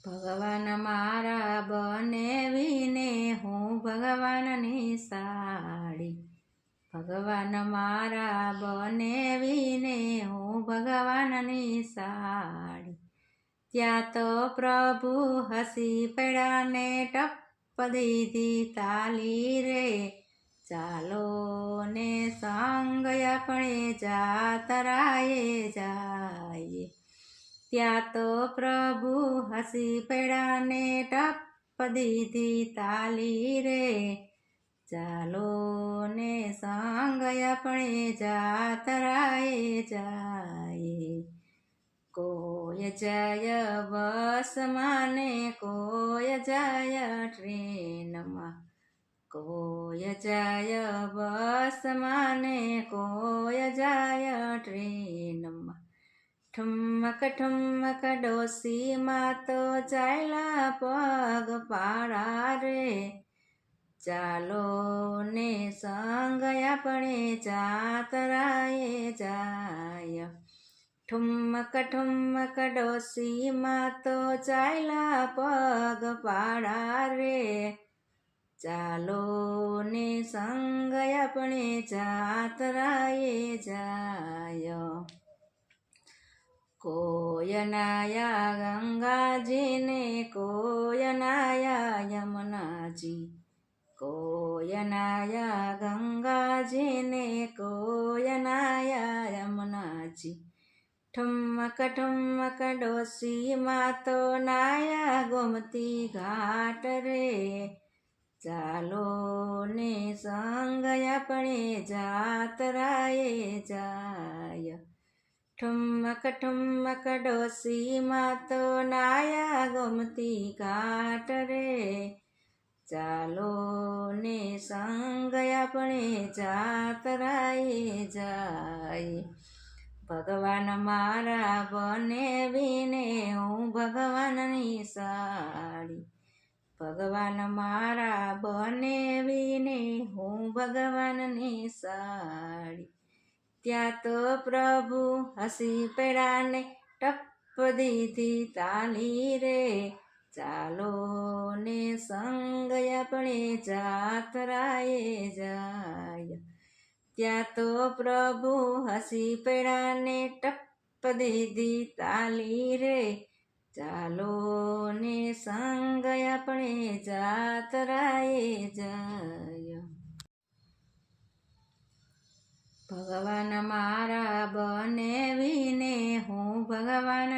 ભગવાન મારા બનેવીને હું ભગવાનની સાડી, ભગવાન મારા બનેવીને હું ભગવાનની સાડી। ત્યાં તો પ્રભુ હસી પડ્યા ને ટપ દીધી તાલી રે, ચાલો ને સંગ આપણે જાતરાએ જાઈએ। ત્યાં તો પ્રભુ હસી પડ્યા ને ટપ દીધી તાલી રે, ચાલો ને સંગ આપણે જાતરાએ જાઈએ। કોઈ જાય બસમાં ને કોઈ જાય ટ્રેનમાં, કોઈ જાય બસમાં ને કોઈ જાય ટ્રેનમાં। ઠુમક ઠુમક ડોસીમાં તો ચાલ્યા પગપાળા રે, ચાલો ને સંગ આપણે જાતરાએ જાય। ઠુમક ઠુમક ડોસીમાં તો ચાલ્યા પગપાળા રે, ચાલો ને સંગ આપણે જાતરાએ જાય। કોઈ નાયા ગંગાજી ને કોઈ નાયા યમુનાજી, કોઈ નાયા ગંગાજી ને કોઈ નાયા યમુનાજી। ઠુમક ઠુમક ડોસીમાં તો નાયા ગોમતી ઘાટ રે, ચાલો ને સંગ આપણે જાતરાએ જાય। ઠુમક ઠુમક ડોસીમાં તો નાયા ગોમતી ઘાટ રે, ચાલો ને સંગ આપણે જાતરાએ જાય। ભગવાન મારા બનેવીને હું ભગવાનની સાડી, ભગવાન મારા બનેવીને હું ભગવાનની સાડી। ત્યાં તો પ્રભુ હસી પડ્યા ને ટપ દીધી તાલી રે, ચાલો ને સંગ આપણે જાતરાએ જાય। ત્યાં તો પ્રભુ હસી પડ્યા ને ટપ દીધી તાલી રે, ચાલો ને સંગ આપણે જાતરાએ જાય। ભગવાન મારા બનેવીને હું ભગવાન